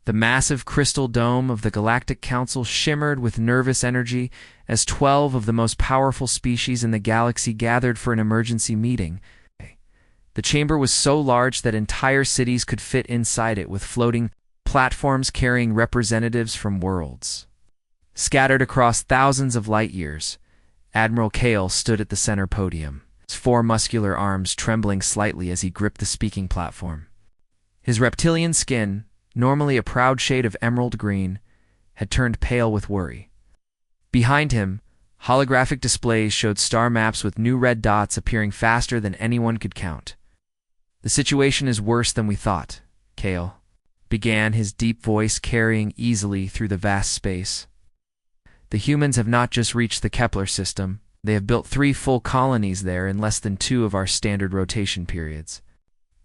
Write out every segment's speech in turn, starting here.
The massive crystal dome of the Galactic Council shimmered with nervous energy as 12 of the most powerful species in the galaxy gathered for an emergency meeting. The chamber was so large that entire cities could fit inside it, with floating platforms carrying representatives from worlds. Scattered across thousands of light years, Admiral Kale stood at the center podium, his four muscular arms trembling slightly as he gripped the speaking platform. His reptilian skin, normally a proud shade of emerald green, had turned pale with worry. Behind him, holographic displays showed star maps with new red dots appearing faster than anyone could count. "The situation is worse than we thought," Kale began, his deep voice carrying easily through the vast space. "The humans have not just reached the Kepler system, they have built 3 full colonies there in less than 2 of our standard rotation periods.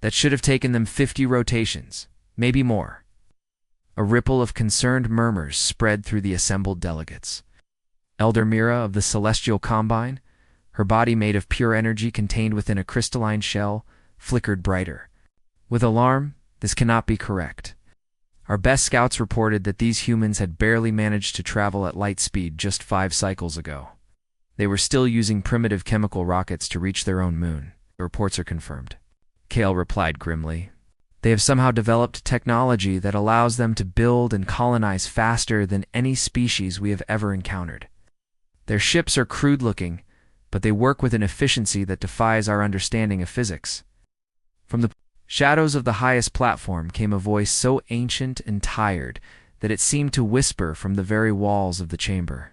That should have taken them 50 rotations, maybe more." A ripple of concerned murmurs spread through the assembled delegates. Elder Mira of the Celestial Combine, her body made of pure energy contained within a crystalline shell, flickered brighter. "With alarm, this cannot be correct. Our best scouts reported that these humans had barely managed to travel at light speed just 5 cycles ago. They were still using primitive chemical rockets to reach their own moon. The reports are confirmed." Kale replied grimly. "They have somehow developed technology that allows them to build and colonize faster than any species we have ever encountered. Their ships are crude-looking, but they work with an efficiency that defies our understanding of physics." From the shadows of the highest platform came a voice so ancient and tired that it seemed to whisper from the very walls of the chamber.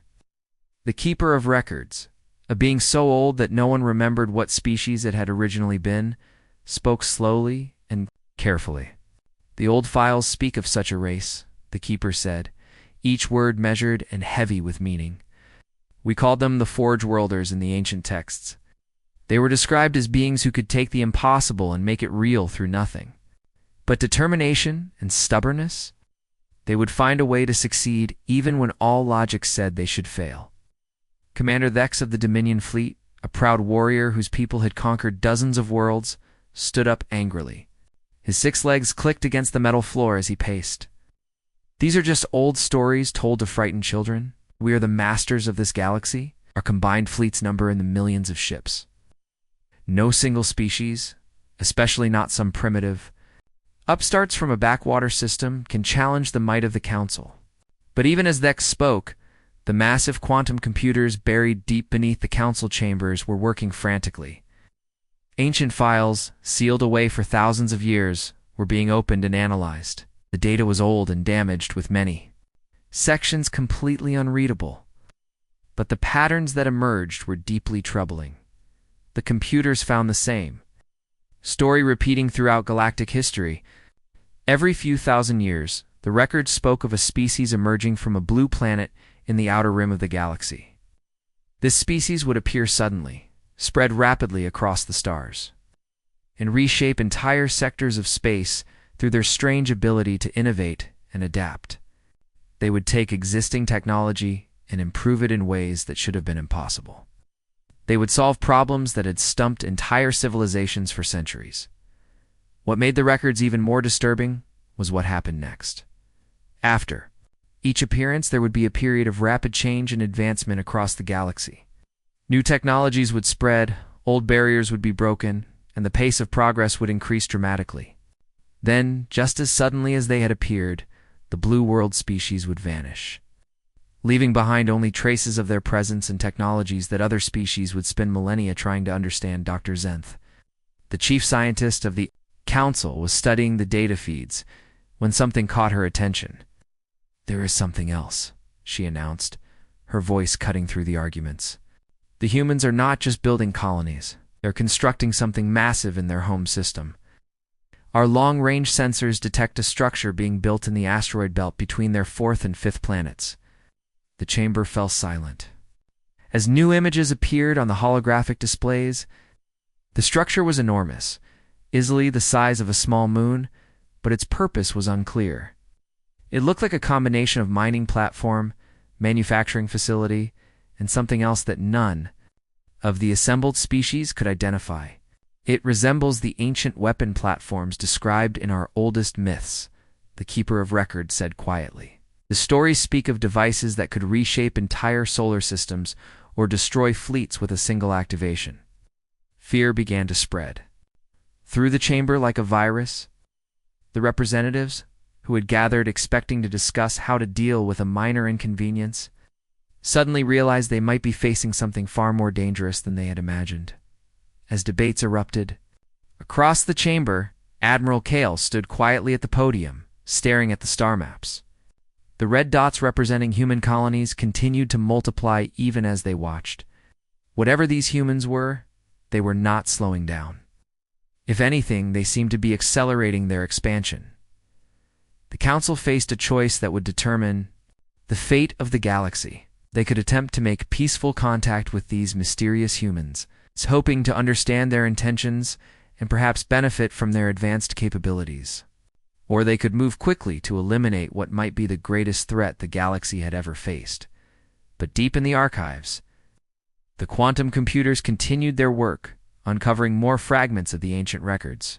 The Keeper of Records, a being so old that no one remembered what species it had originally been, spoke slowly and carefully. "The old files speak of such a race," the Keeper said, each word measured and heavy with meaning. "We called them the Forge Worlders in the ancient texts. They were described as beings who could take the impossible and make it real through nothing. But determination and stubbornness? They would find a way to succeed even when all logic said they should fail." Commander Thex of the Dominion Fleet, a proud warrior whose people had conquered dozens of worlds, stood up angrily. His 6 legs clicked against the metal floor as he paced. "These are just old stories told to frighten children. We are the masters of this galaxy. Our combined fleets number in the millions of ships. No single species, especially not some primitive upstarts from a backwater system, can challenge the might of the Council." But even as Thex spoke, the massive quantum computers buried deep beneath the Council chambers were working frantically. Ancient files, sealed away for thousands of years, were being opened and analyzed. The data was old and damaged, with many sections completely unreadable. But the patterns that emerged were deeply troubling. The computers found the same story repeating throughout galactic history. Every few thousand years, the records spoke of a species emerging from a blue planet in the outer rim of the galaxy. This species would appear suddenly, spread rapidly across the stars, and reshape entire sectors of space through their strange ability to innovate and adapt. They would take existing technology and improve it in ways that should have been impossible. They would solve problems that had stumped entire civilizations for centuries. What made the records even more disturbing was what happened next. After each appearance, there would be a period of rapid change and advancement across the galaxy. New technologies would spread, old barriers would be broken, and the pace of progress would increase dramatically. Then, just as suddenly as they had appeared, the blue world species would vanish, leaving behind only traces of their presence and technologies that other species would spend millennia trying to understand. Dr. Zenth, the chief scientist of the Council, was studying the data feeds when something caught her attention. "There is something else," she announced, her voice cutting through the arguments. "The humans are not just building colonies. They're constructing something massive in their home system. Our long-range sensors detect a structure being built in the asteroid belt between their 4th and 5th planets." The chamber fell silent. As new images appeared on the holographic displays, the structure was enormous, easily the size of a small moon, but its purpose was unclear. It looked like a combination of mining platform, manufacturing facility, and something else that none of the assembled species could identify. "It resembles the ancient weapon platforms described in our oldest myths," the keeper of records said quietly. The stories speak of devices that could reshape entire solar systems or destroy fleets with a single activation. Fear began to spread. Through the chamber like a virus, the representatives, who had gathered expecting to discuss how to deal with a minor inconvenience, suddenly realized they might be facing something far more dangerous than they had imagined. As debates erupted, across the chamber, Admiral Kale stood quietly at the podium, staring at the star maps. The red dots representing human colonies continued to multiply even as they watched. Whatever these humans were, they were not slowing down. If anything, they seemed to be accelerating their expansion. The Council faced a choice that would determine the fate of the galaxy. They could attempt to make peaceful contact with these mysterious humans, hoping to understand their intentions and perhaps benefit from their advanced capabilities. Or they could move quickly to eliminate what might be the greatest threat the galaxy had ever faced. But deep in the archives, the quantum computers continued their work, uncovering more fragments of the ancient records.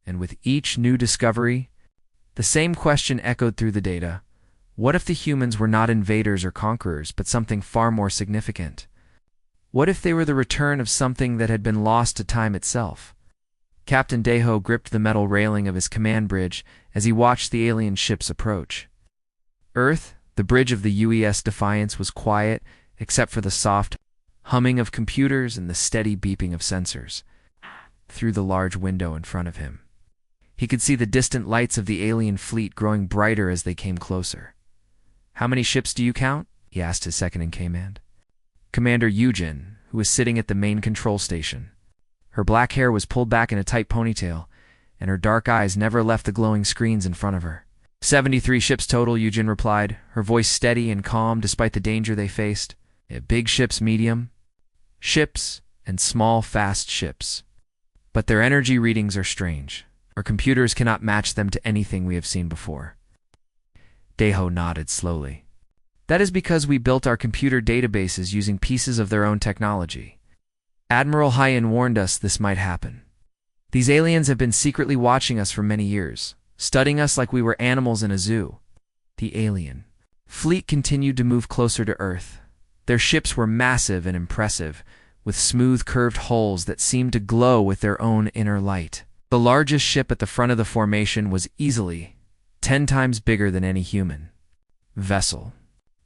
And with each new discovery, the same question echoed through the data. What if the humans were not invaders or conquerors, but something far more significant? What if they were the return of something that had been lost to time itself? Captain Deho gripped the metal railing of his command bridge as he watched the alien ships approach. Earth, the bridge of the UES Defiance, was quiet except for the soft humming of computers and the steady beeping of sensors. Through the large window in front of him, he could see the distant lights of the alien fleet growing brighter as they came closer. "How many ships do you count?" he asked his second-in-command. Commander Yujin, who was sitting at the main control station. Her black hair was pulled back in a tight ponytail, and her dark eyes never left the glowing screens in front of her. 73 ships total, Yujin replied, her voice steady and calm despite the danger they faced. Big ships, medium ships, and small, fast ships. But their energy readings are strange. Our computers cannot match them to anything we have seen before. Deho nodded slowly. That is because we built our computer databases using pieces of their own technology. Admiral Hyen warned us this might happen. These aliens have been secretly watching us for many years, studying us like we were animals in a zoo. The alien fleet continued to move closer to Earth. Their ships were massive and impressive, with smooth curved hulls that seemed to glow with their own inner light. The largest ship at the front of the formation was easily 10 times bigger than any human vessel.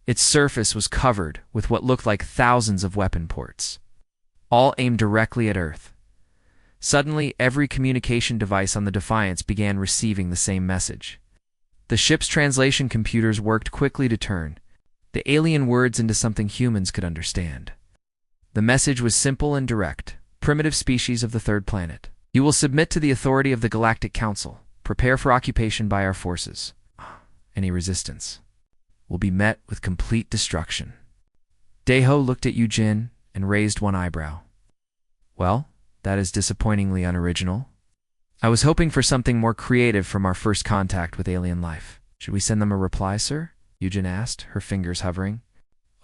Its surface was covered with what looked like thousands of weapon ports, all aimed directly at Earth. Suddenly, every communication device on the Defiance began receiving the same message. The ship's translation computers worked quickly to turn the alien words into something humans could understand. The message was simple and direct. Primitive species of the third planet. You will submit to the authority of the Galactic Council. Prepare for occupation by our forces. Any resistance will be met with complete destruction. Deho looked at Yujin and raised one eyebrow. Well, that is disappointingly unoriginal. I was hoping for something more creative from our first contact with alien life. Should we send them a reply, sir? Yujin asked, her fingers hovering.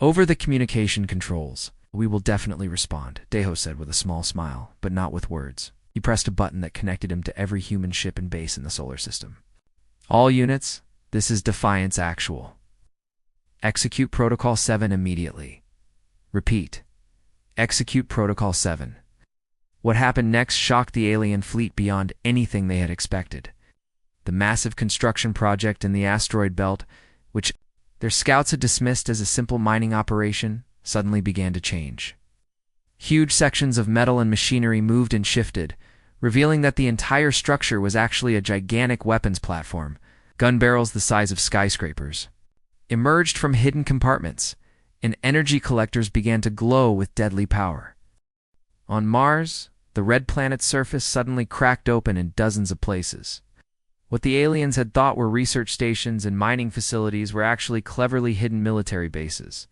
Over the communication controls. We will definitely respond, Deho said with a small smile, but not with words. He pressed a button that connected him to every human ship and base in the solar system. All units, this is Defiance Actual. Execute Protocol 7 immediately. Repeat. Execute Protocol 7. What happened next shocked the alien fleet beyond anything they had expected. The massive construction project in the asteroid belt, which their scouts had dismissed as a simple mining operation, suddenly began to change. Huge sections of metal and machinery moved and shifted, revealing that the entire structure was actually a gigantic weapons platform, gun barrels the size of skyscrapers. Emerged from hidden compartments, and energy collectors began to glow with deadly power. On Mars, the red planet's surface suddenly cracked open in dozens of places. What the aliens had thought were research stations and mining facilities were actually cleverly hidden military bases.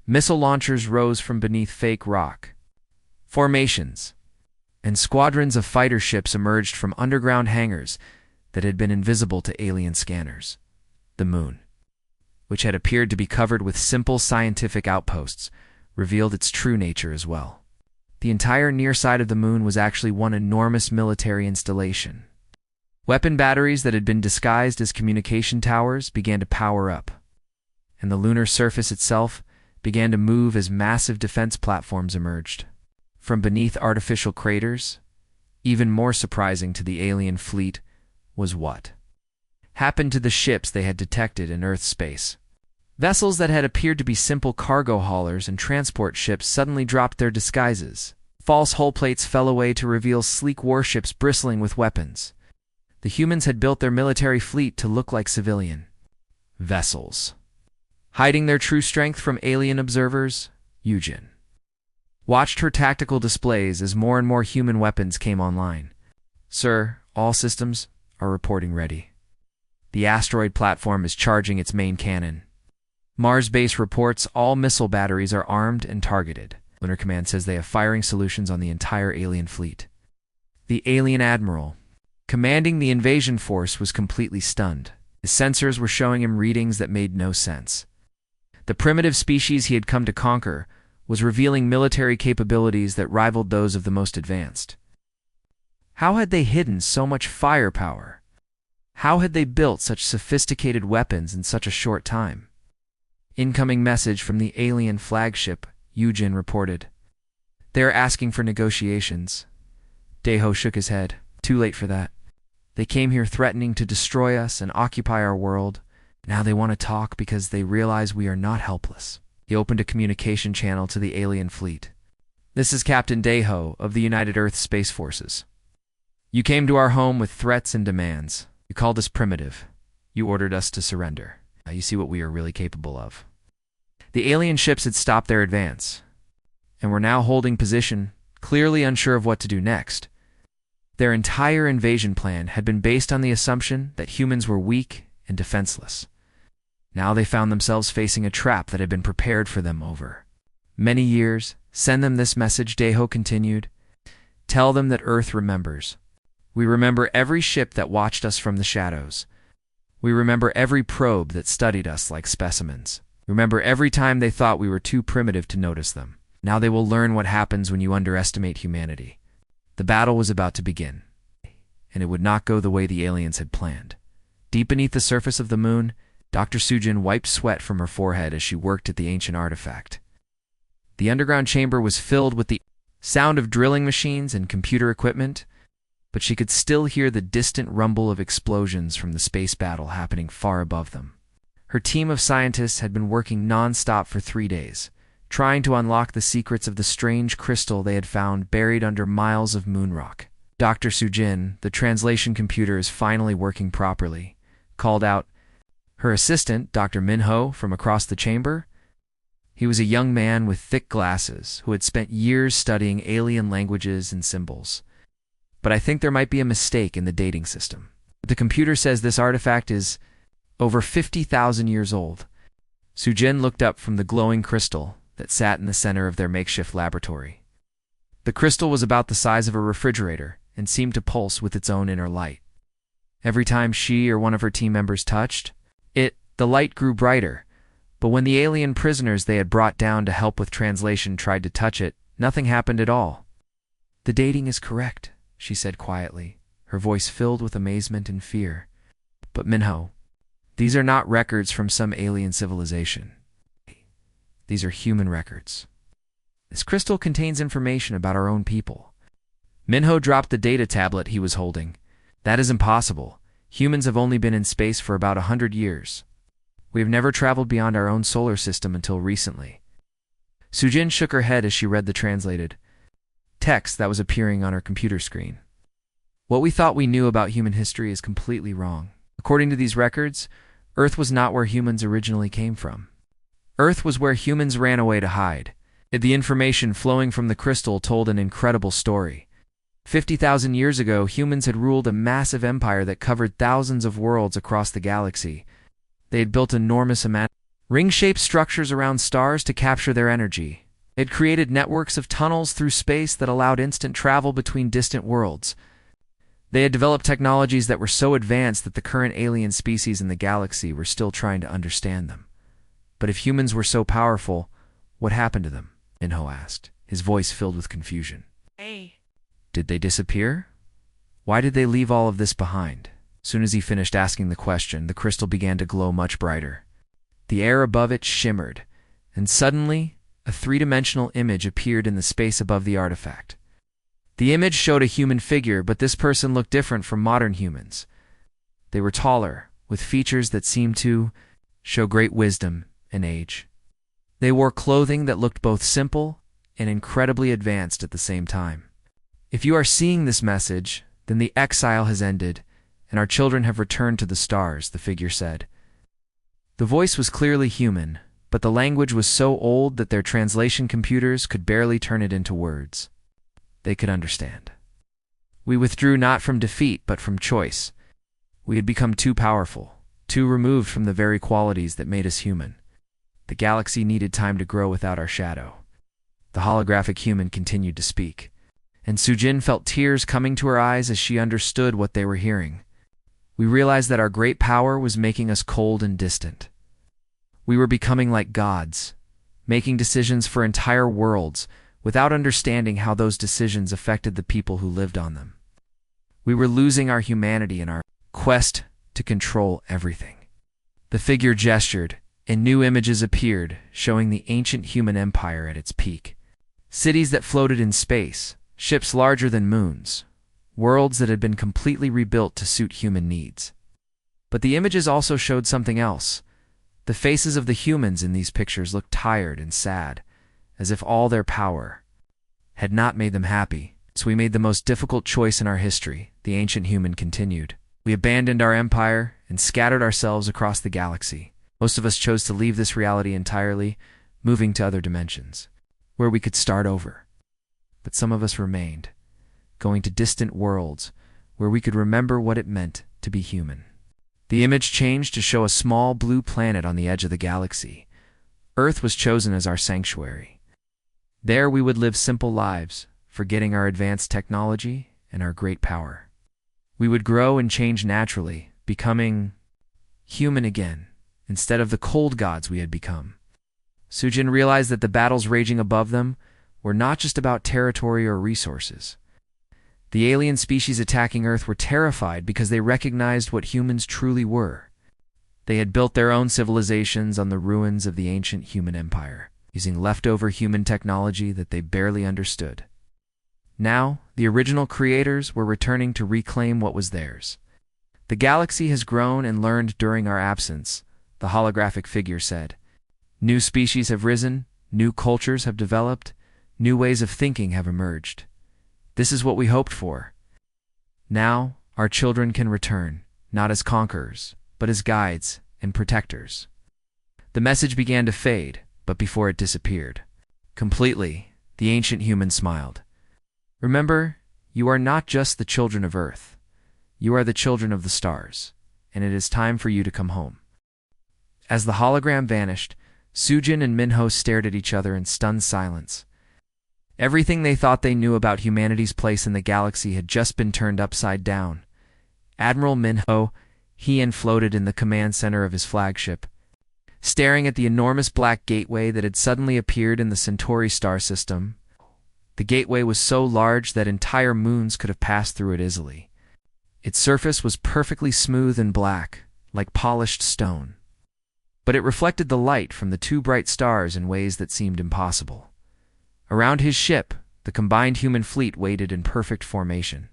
Missile launchers rose from beneath fake rock formations, and squadrons of fighter ships emerged from underground hangars that had been invisible to alien scanners. The moon, which had appeared to be covered with simple scientific outposts, revealed its true nature as well. The entire near side of the moon was actually one enormous military installation. Weapon batteries that had been disguised as communication towers began to power up, and the lunar surface itself began to move as massive defense platforms emerged. From beneath artificial craters, even more surprising to the alien fleet was what happened to the ships they had detected in Earth's space. Vessels that had appeared to be simple cargo haulers and transport ships suddenly dropped their disguises. False hull plates fell away to reveal sleek warships bristling with weapons. The humans had built their military fleet to look like civilian vessels. Hiding their true strength from alien observers, Eugen watched her tactical displays as more and more human weapons came online. "Sir, all systems are reporting ready. The asteroid platform is charging its main cannon. Mars base reports all missile batteries are armed and targeted. Lunar Command says they have firing solutions on the entire alien fleet." The alien admiral, commanding the invasion force, was completely stunned. His sensors were showing him readings that made no sense. The primitive species he had come to conquer was revealing military capabilities that rivaled those of the most advanced. How had they hidden so much firepower? How had they built such sophisticated weapons in such a short time? "Incoming message from the alien flagship," Eugen reported. "They are asking for negotiations." Deho shook his head. "Too late for that. They came here threatening to destroy us and occupy our world. Now they want to talk because they realize we are not helpless." He opened a communication channel to the alien fleet. "This is Captain Deho of the United Earth Space Forces. You came to our home with threats and demands. You called us primitive. You ordered us to surrender. Now you see what we are really capable of." The alien ships had stopped their advance, and were now holding position, clearly unsure of what to do next. Their entire invasion plan had been based on the assumption that humans were weak and defenseless. Now they found themselves facing a trap that had been prepared for them over many years. "Send them this message," Deho continued. "Tell them that Earth remembers. We remember every ship that watched us from the shadows. We remember every probe that studied us like specimens. Remember every time they thought we were too primitive to notice them. Now they will learn what happens when you underestimate humanity." The battle was about to begin, and it would not go the way the aliens had planned. Deep beneath the surface of the moon, Dr. Sujin wiped sweat from her forehead as she worked at the ancient artifact. The underground chamber was filled with the sound of drilling machines and computer equipment, but she could still hear the distant rumble of explosions from the space battle happening far above them. Her team of scientists had been working non-stop for 3 days, trying to unlock the secrets of the strange crystal they had found buried under miles of moon rock. Dr. Sujin, the translation computer is finally working properly, called out her assistant, Dr. Minho, from across the chamber. He was a young man with thick glasses who had spent years studying alien languages and symbols. "But I think there might be a mistake in the dating system. The computer says this artifact is over 50,000 years old." Sujin looked up from the glowing crystal that sat in the center of their makeshift laboratory. The crystal was about the size of a refrigerator and seemed to pulse with its own inner light. Every time she or one of her team members touched it, the light grew brighter, but when the alien prisoners they had brought down to help with translation tried to touch it, nothing happened at all. "The dating is correct," she said quietly, her voice filled with amazement and fear. "But Minho, these are not records from some alien civilization. These are human records. This crystal contains information about our own people." Minho dropped the data tablet he was holding. "That is impossible. Humans have only been in space for about 100 years. We have never traveled beyond our own solar system until recently." Sujin shook her head as she read the translated text that was appearing on her computer screen. "What we thought we knew about human history is completely wrong. According to these records, Earth was not where humans originally came from. Earth was where humans ran away to hide. The information flowing from the crystal told an incredible story. 50,000 years ago, humans had ruled a massive empire that covered thousands of worlds across the galaxy. They had built enormous ring-shaped structures around stars to capture their energy. They had created networks of tunnels through space that allowed instant travel between distant worlds. They had developed technologies that were so advanced that the current alien species in the galaxy were still trying to understand them. But if humans were so powerful, what happened to them?" Minho asked, his voice filled with confusion. Hey. "Did they disappear? Why did they leave all of this behind? As soon as he finished asking the question, the crystal began to glow much brighter. The air above it shimmered, and suddenly, a three-dimensional image appeared in the space above the artifact. The image showed a human figure, but this person looked different from modern humans. They were taller, with features that seemed to show great wisdom and age. They wore clothing that looked both simple and incredibly advanced at the same time. If you are seeing this message, then the exile has ended, and our children have returned to the stars, the figure said. The voice was clearly human, but the language was so old that their translation computers could barely turn it into words they could understand. We withdrew not from defeat, but from choice. We had become too powerful, too removed from the very qualities that made us human. The galaxy needed time to grow without our shadow. The holographic human continued to speak, and Sujin felt tears coming to her eyes as she understood what they were hearing. We realized that our great power was making us cold and distant. We were becoming like gods, making decisions for entire worlds without understanding how those decisions affected the people who lived on them. We were losing our humanity in our quest to control everything. The figure gestured, and new images appeared, showing the ancient human empire at its peak. Cities that floated in space, ships larger than moons, worlds that had been completely rebuilt to suit human needs. But the images also showed something else. The faces of the humans in these pictures looked tired and sad, as if all their power had not made them happy. So we made the most difficult choice in our history, the ancient human continued. We abandoned our empire and scattered ourselves across the galaxy. Most of us chose to leave this reality entirely, moving to other dimensions, where we could start over. But some of us remained, going to distant worlds where we could remember what it meant to be human. The image changed to show a small blue planet on the edge of the galaxy. Earth was chosen as our sanctuary. There we would live simple lives, forgetting our advanced technology and our great power. We would grow and change naturally, becoming human again, instead of the cold gods we had become. Sujin realized that the battles raging above them were not just about territory or resources. The alien species attacking Earth were terrified because they recognized what humans truly were. They had built their own civilizations on the ruins of the ancient human empire, using leftover human technology that they barely understood. Now, the original creators were returning to reclaim what was theirs. The galaxy has grown and learned during our absence, the holographic figure said. New species have risen, new cultures have developed, new ways of thinking have emerged. This is what we hoped for. Now, our children can return, not as conquerors, but as guides and protectors. The message began to fade, but before it disappeared completely, the ancient human smiled. Remember, you are not just the children of Earth. You are the children of the stars, and it is time for you to come home. As the hologram vanished, Sujin and Minho stared at each other in stunned silence. Everything they thought they knew about humanity's place in the galaxy had just been turned upside down. Admiral Minho, he floated in the command center of his flagship, staring at the enormous black gateway that had suddenly appeared in the Centauri star system. The gateway was so large that entire moons could have passed through it easily. Its surface was perfectly smooth and black, like polished stone. But it reflected the light from the two bright stars in ways that seemed impossible. Around his ship, the combined human fleet waited in perfect formation.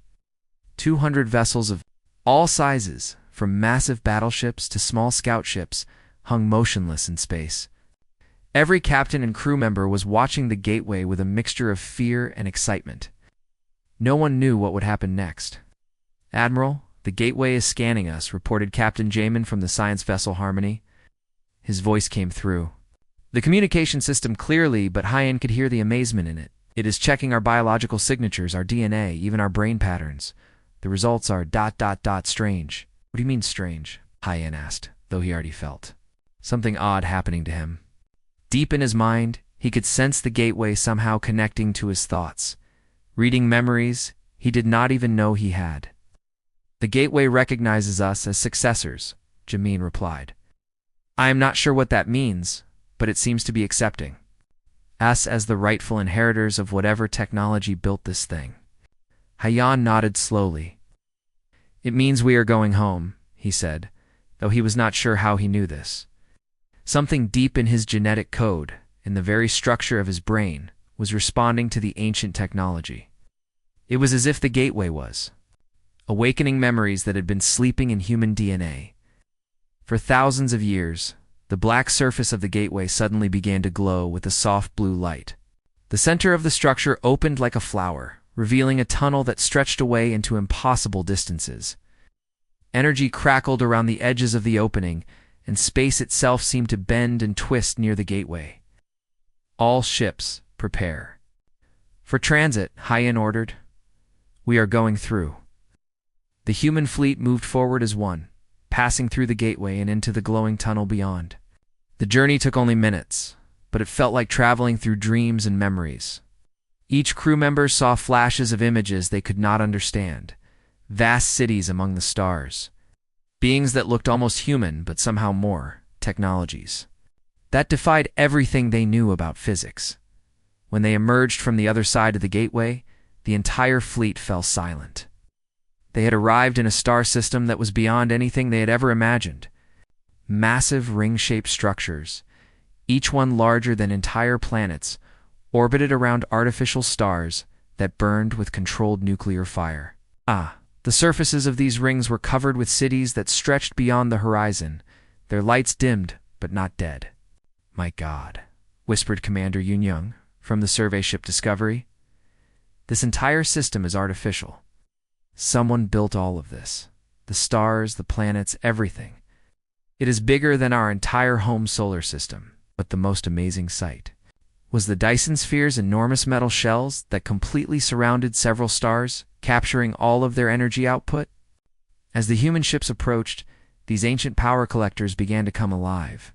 200 vessels of all sizes, from massive battleships to small scout ships, hung motionless in space. Every captain and crew member was watching the gateway with a mixture of fear and excitement. No one knew what would happen next. Admiral, the gateway is scanning us, reported Captain Jamin from the science vessel Harmony. His voice came through the communication system clearly, but Hyen could hear the amazement in it. It is checking our biological signatures, our DNA, even our brain patterns. The results are ... strange. What do you mean strange? Hyen asked, though he already felt something odd happening to him. Deep in his mind, he could sense the gateway somehow connecting to his thoughts, reading memories he did not even know he had. The gateway recognizes us as successors, Jamin replied. I am not sure what that means, but it seems to be accepting us as the rightful inheritors of whatever technology built this thing. Hyen nodded slowly. "It means we are going home," he said, though he was not sure how he knew this. Something deep in his genetic code, in the very structure of his brain, was responding to the ancient technology. It was as if the gateway was awakening memories that had been sleeping in human DNA. For thousands of years, the black surface of the gateway suddenly began to glow with a soft blue light. The center of the structure opened like a flower, revealing a tunnel that stretched away into impossible distances. Energy crackled around the edges of the opening, and space itself seemed to bend and twist near the gateway. "All ships, prepare. For transit," Hyan ordered. "We are going through." The human fleet moved forward as one, passing through the gateway and into the glowing tunnel beyond. The journey took only minutes, but it felt like traveling through dreams and memories. Each crew member saw flashes of images they could not understand, vast cities among the stars, beings that looked almost human but somehow more, technologies that defied everything they knew about physics. When they emerged from the other side of the gateway, the entire fleet fell silent. They had arrived in a star system that was beyond anything they had ever imagined. Massive ring-shaped structures, each one larger than entire planets, orbited around artificial stars that burned with controlled nuclear fire. The surfaces of these rings were covered with cities that stretched beyond the horizon, their lights dimmed but not dead. "My God," whispered Commander Yun-Young from the survey ship Discovery. "This entire system is artificial. Someone built all of this. The stars, the planets, everything. It is bigger than our entire home solar system." But the most amazing sight was the Dyson Sphere's enormous metal shells that completely surrounded several stars, capturing all of their energy output. As the human ships approached, these ancient power collectors began to come alive.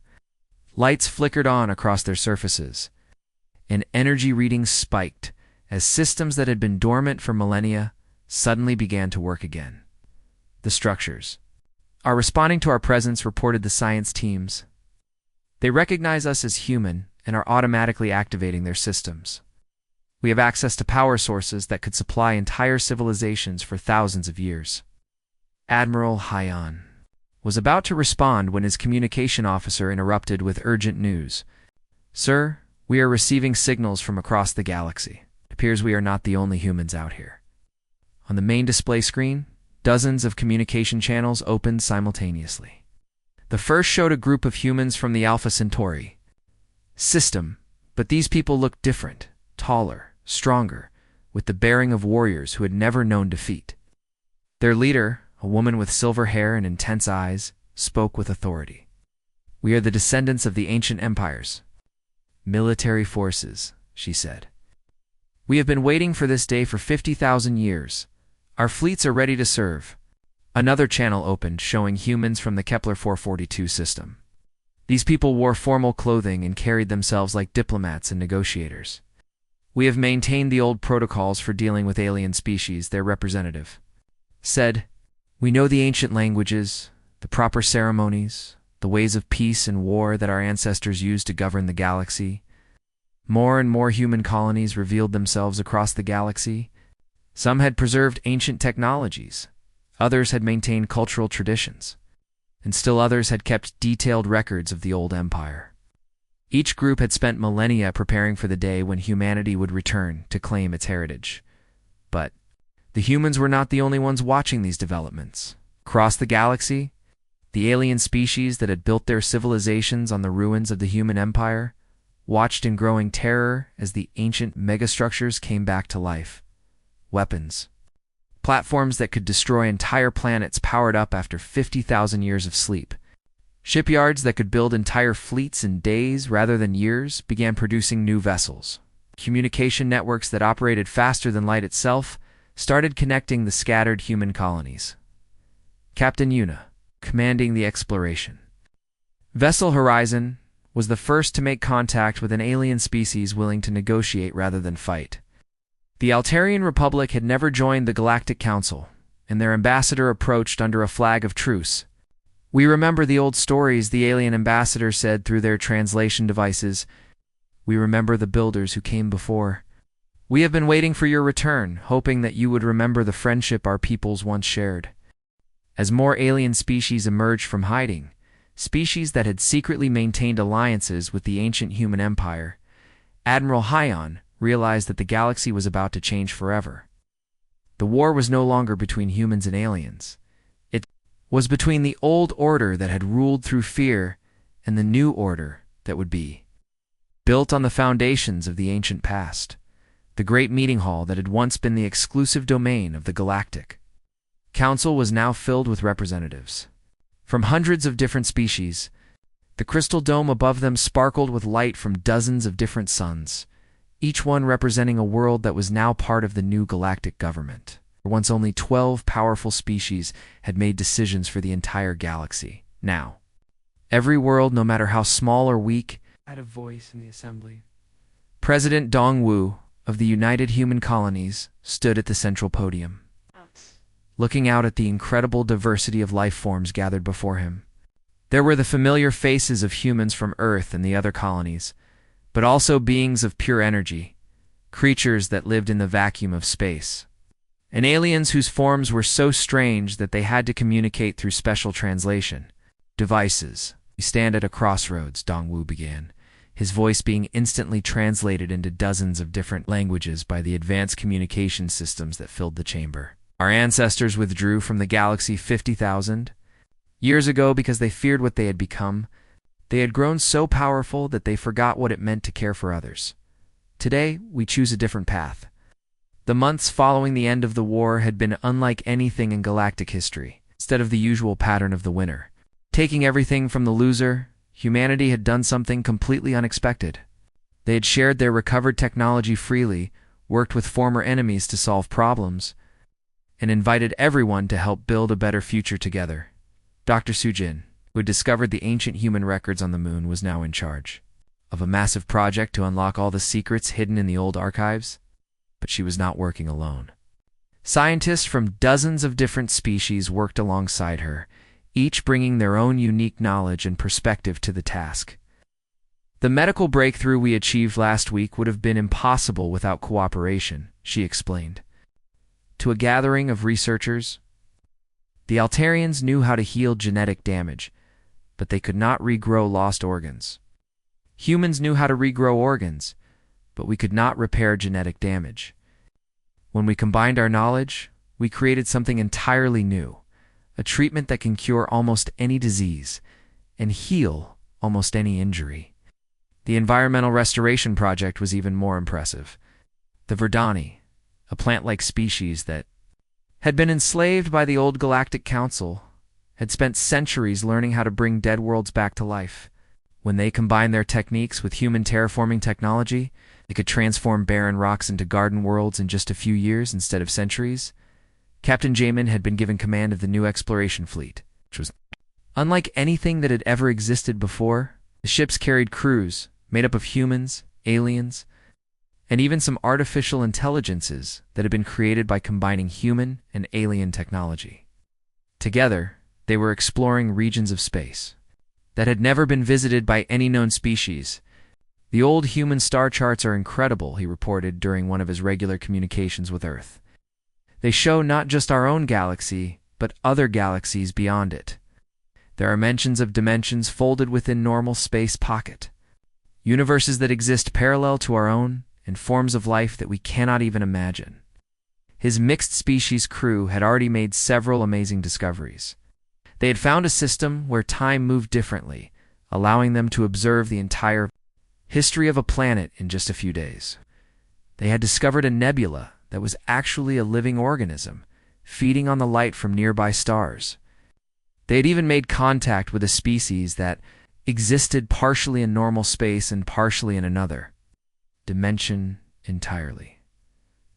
Lights flickered on across their surfaces, and energy readings spiked as systems that had been dormant for millennia suddenly began to work again. "The structures are responding to our presence," reported the science teams. "They recognize us as human and are automatically activating their systems. We have access to power sources that could supply entire civilizations for thousands of years." Admiral Hyan was about to respond when his communication officer interrupted with urgent news. "Sir, we are receiving signals from across the galaxy. It appears we are not the only humans out here." On the main display screen, dozens of communication channels opened simultaneously. The first showed a group of humans from the Alpha Centauri system, but these people looked different, taller, stronger, with the bearing of warriors who had never known defeat. Their leader, a woman with silver hair and intense eyes, spoke with authority. "We are the descendants of the ancient empires. Military forces," she said. "We have been waiting for this day for 50,000 years. Our fleets are ready to serve." Another channel opened, showing humans from the Kepler 442 system. These people wore formal clothing and carried themselves like diplomats and negotiators. "We have maintained the old protocols for dealing with alien species," their representative said. "We know the ancient languages, the proper ceremonies, the ways of peace and war that our ancestors used to govern the galaxy." More and more human colonies revealed themselves across the galaxy. Some had preserved ancient technologies, others had maintained cultural traditions, and still others had kept detailed records of the old empire. Each group had spent millennia preparing for the day when humanity would return to claim its heritage. But the humans were not the only ones watching these developments. Across the galaxy, the alien species that had built their civilizations on the ruins of the human empire watched in growing terror as the ancient megastructures came back to life. Weapons, platforms that could destroy entire planets powered up after 50,000 years of sleep. Shipyards that could build entire fleets in days rather than years began producing new vessels. Communication networks that operated faster than light itself started connecting the scattered human colonies. Captain Yuna, commanding the exploration. Vessel Horizon was the first to make contact with an alien species willing to negotiate rather than fight. The Altarian Republic had never joined the Galactic Council, and their ambassador approached under a flag of truce. "We remember the old stories," the alien ambassador said through their translation devices. "We remember the builders who came before. We have been waiting for your return, hoping that you would remember the friendship our peoples once shared." As more alien species emerged from hiding, species that had secretly maintained alliances with the ancient human empire, Admiral Hyon realized that the galaxy was about to change forever. The war was no longer between humans and aliens. It was between the old order that had ruled through fear and the new order that would be built on the foundations of the ancient past. The great meeting hall that had once been the exclusive domain of the Galactic Council was now filled with representatives from hundreds of different species. The crystal dome above them sparkled with light from dozens of different suns, each one representing a world that was now part of the new galactic government. Once only 12 powerful species had made decisions for the entire galaxy. Now, every world, no matter how small or weak, had a voice in the assembly. President Dongwu of the United Human Colonies stood at the central podium, looking out at the incredible diversity of life forms gathered before him. There were the familiar faces of humans from Earth and the other colonies, but also beings of pure energy, creatures that lived in the vacuum of space, and aliens whose forms were so strange that they had to communicate through special translation devices. "We stand at a crossroads," Dongwu began, his voice being instantly translated into dozens of different languages by the advanced communication systems that filled the chamber. "Our ancestors withdrew from the galaxy 50,000 years ago because they feared what they had become. They had grown so powerful that they forgot what it meant to care for others. Today, we choose a different path." The months following the end of the war had been unlike anything in galactic history. Instead of the usual pattern of the winner taking everything from the loser, humanity had done something completely unexpected. They had shared their recovered technology freely, worked with former enemies to solve problems, and invited everyone to help build a better future together. Dr. Sujin, who had discovered the ancient human records on the moon, was now in charge of a massive project to unlock all the secrets hidden in the old archives. But she was not working alone. Scientists from dozens of different species worked alongside her, each bringing their own unique knowledge and perspective to the task. "The medical breakthrough we achieved last week would have been impossible without cooperation," she explained to a gathering of researchers. "The Altarians knew how to heal genetic damage, but they could not regrow lost organs. Humans knew how to regrow organs, but we could not repair genetic damage. When we combined our knowledge, we created something entirely new, a treatment that can cure almost any disease and heal almost any injury." The environmental restoration project was even more impressive. The Verdani, a plant-like species that had been enslaved by the old Galactic Council, had spent centuries learning how to bring dead worlds back to life. When they combined their techniques with human terraforming technology, they could transform barren rocks into garden worlds in just a few years instead of centuries. Captain Jamin had been given command of the new exploration fleet, which was unlike anything that had ever existed before. The ships carried crews made up of humans, aliens, and even some artificial intelligences that had been created by combining human and alien technology. Together, they were exploring regions of space that had never been visited by any known species. "The old human star charts are incredible," he reported during one of his regular communications with Earth. "They show not just our own galaxy, but other galaxies beyond it. There are mentions of dimensions folded within normal space pocket, universes that exist parallel to our own, and forms of life that we cannot even imagine." His mixed-species crew had already made several amazing discoveries. They had found a system where time moved differently, allowing them to observe the entire history of a planet in just a few days. They had discovered a nebula that was actually a living organism, feeding on the light from nearby stars. They had even made contact with a species that existed partially in normal space and partially in another dimension entirely.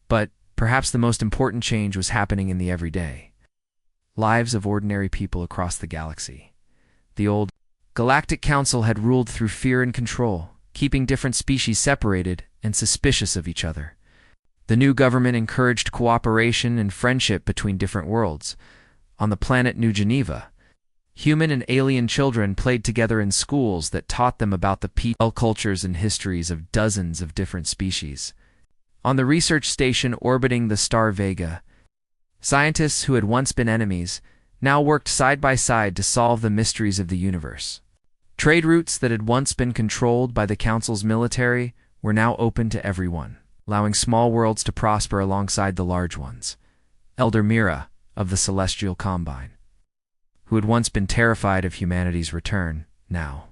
But perhaps the most important change was happening in the everyday lives of ordinary people across the galaxy. The old Galactic Council had ruled through fear and control, keeping different species separated and suspicious of each other. The new government encouraged cooperation and friendship between different worlds. On the planet New Geneva, human and alien children played together in schools that taught them about the people, cultures, and histories of dozens of different species. On the research station orbiting the star Vega, scientists who had once been enemies now worked side by side to solve the mysteries of the universe. Trade routes that had once been controlled by the Council's military were now open to everyone, allowing small worlds to prosper alongside the large ones. Elder Mira, of the Celestial Combine, who had once been terrified of humanity's return, now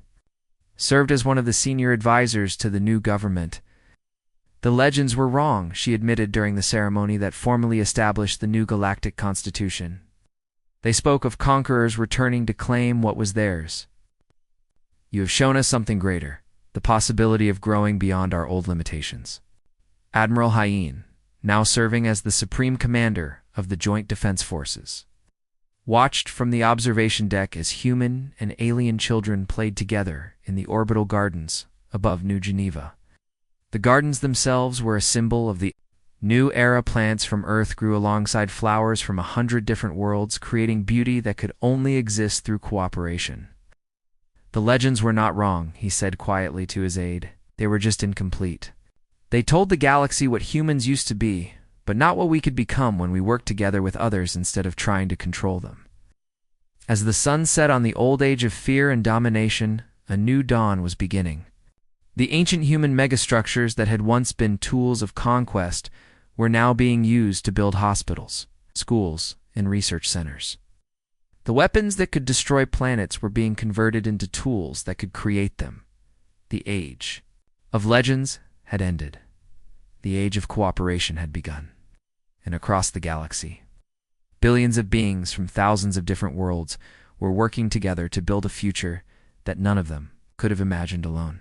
served as one of the senior advisors to the new government. The legends were wrong, she admitted during the ceremony that formally established the new Galactic Constitution. They spoke of conquerors returning to claim what was theirs. You have shown us something greater, the possibility of growing beyond our old limitations. Admiral Hyen, now serving as the Supreme Commander of the Joint Defense Forces, watched from the observation deck as human and alien children played together in the orbital gardens above New Geneva. The gardens themselves were a symbol of the new era. Plants from Earth grew alongside flowers from 100 different worlds, creating beauty that could only exist through cooperation. The legends were not wrong, he said quietly to his aide. They were just incomplete. They told the galaxy what humans used to be, but not what we could become when we worked together with others instead of trying to control them. As the sun set on the old age of fear and domination, a new dawn was beginning. The ancient human megastructures that had once been tools of conquest were now being used to build hospitals, schools, and research centers. The weapons that could destroy planets were being converted into tools that could create them. The age of legends had ended. The age of cooperation had begun. And across the galaxy, billions of beings from thousands of different worlds were working together to build a future that none of them could have imagined alone.